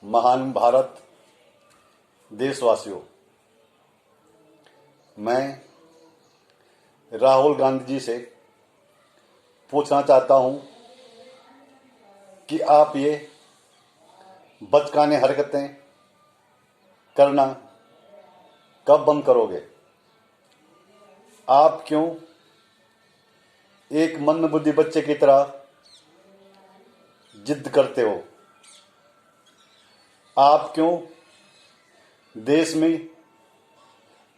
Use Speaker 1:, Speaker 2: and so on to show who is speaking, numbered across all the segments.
Speaker 1: महान भारत देशवासियों, मैं राहुल गांधी जी से पूछना चाहता हूं कि आप ये बचकाने हरकतें करना कब बंद करोगे। आप क्यों एक मंदबुद्धि बच्चे की तरह जिद करते हो। आप क्यों देश में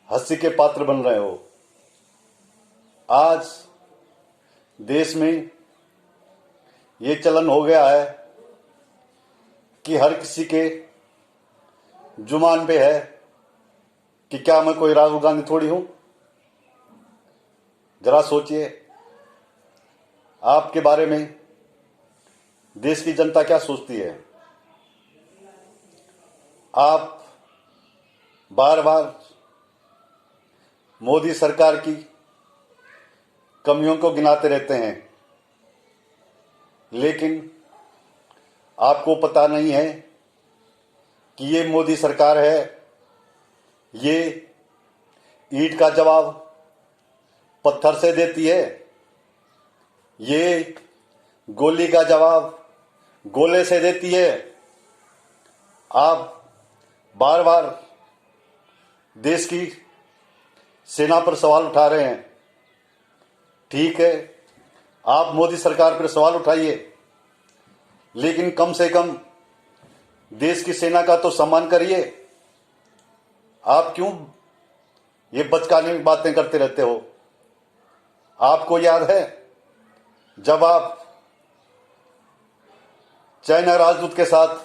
Speaker 1: हंसी के पात्र बन रहे हो। आज देश में ये चलन हो गया है कि हर किसी के जुबान पे है कि क्या मैं कोई राहुल गांधी थोड़ी हूं। जरा सोचिए, आपके बारे में देश की जनता क्या सोचती है। आप बार बार मोदी सरकार की कमियों को गिनाते रहते हैं, लेकिन आपको पता नहीं है कि ये मोदी सरकार है, ये ईंट का जवाब पत्थर से देती है, ये गोली का जवाब गोले से देती है। आप बार बार देश की सेना पर सवाल उठा रहे हैं। ठीक है, आप मोदी सरकार पर सवाल उठाइए, लेकिन कम से कम देश की सेना का तो सम्मान करिए। आप क्यों ये बचकाने की बातें करते रहते हो। आपको याद है जब आप चाइना राजदूत के साथ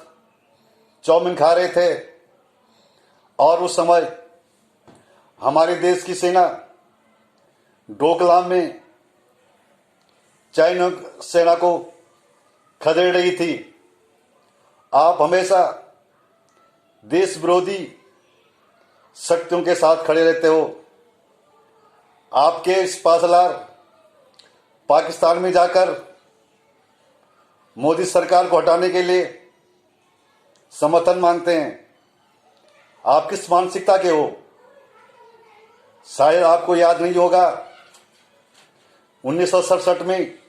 Speaker 1: चाउमीन खा रहे थे और उस समय हमारे देश की सेना डोकलाम में चाइना सेना को खदेड़ रही थी। आप हमेशा देश विरोधी शक्तियों के साथ खड़े रहते हो। आपके स्पासलार पाकिस्तान में जाकर मोदी सरकार को हटाने के लिए समर्थन मांगते हैं। आप किस मानसिकता के हो। शायद आपको याद नहीं होगा, 1967 में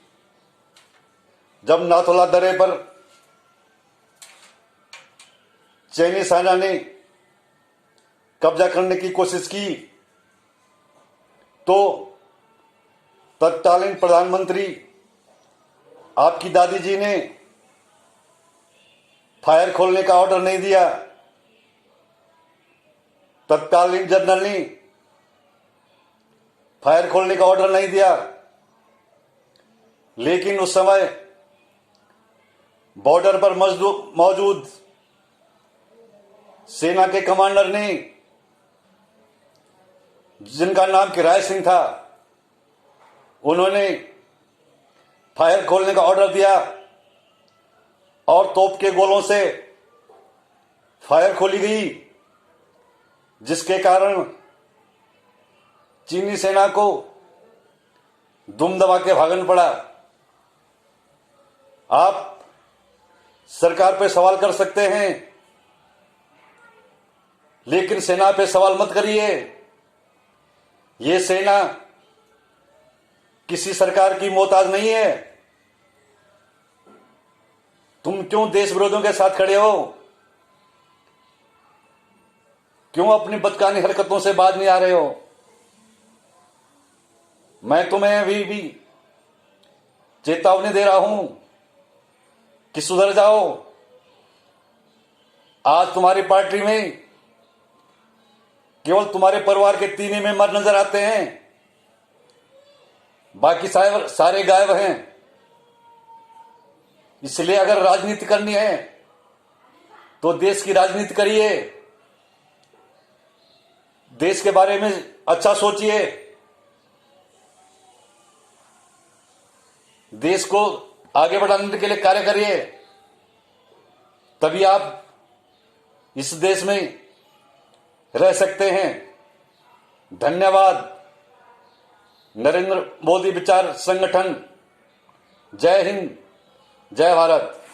Speaker 1: जब नाथुला दर्रे पर चीनी सेना ने कब्जा करने की कोशिश की तो तत्कालीन प्रधानमंत्री आपकी दादी जी ने फायर खोलने का ऑर्डर नहीं दिया। तत्कालीन जनरल ने फायर खोलने का ऑर्डर नहीं दिया, लेकिन उस समय बॉर्डर पर मौजूद सेना के कमांडर ने, जिनका नाम किराय सिंह था, उन्होंने फायर खोलने का ऑर्डर दिया और तोप के गोलों से फायर खोली गई, जिसके कारण चीनी सेना को दुम दबा के भागना पड़ा। आप सरकार पे सवाल कर सकते हैं, लेकिन सेना पे सवाल मत करिए। ये सेना किसी सरकार की मोहताज नहीं है। तुम क्यों देश विरोधियों के साथ खड़े हो। क्यों अपनी बचकानी हरकतों से बाज नहीं आ रहे हो। मैं तुम्हें अभी भी चेतावनी दे रहा हूं कि सुधर जाओ। आज तुम्हारी पार्टी में केवल तुम्हारे परिवार के 3 ही मेंबर नजर आते हैं, बाकी सारे गायब हैं। इसलिए अगर राजनीति करनी है तो देश की राजनीति करिए, देश के बारे में अच्छा सोचिए, देश को आगे बढ़ाने के लिए कार्य करिए। तभी आप इस देश में रह सकते हैं। धन्यवाद। नरेंद्र मोदी विचार संगठन। जय हिंद, जय भारत।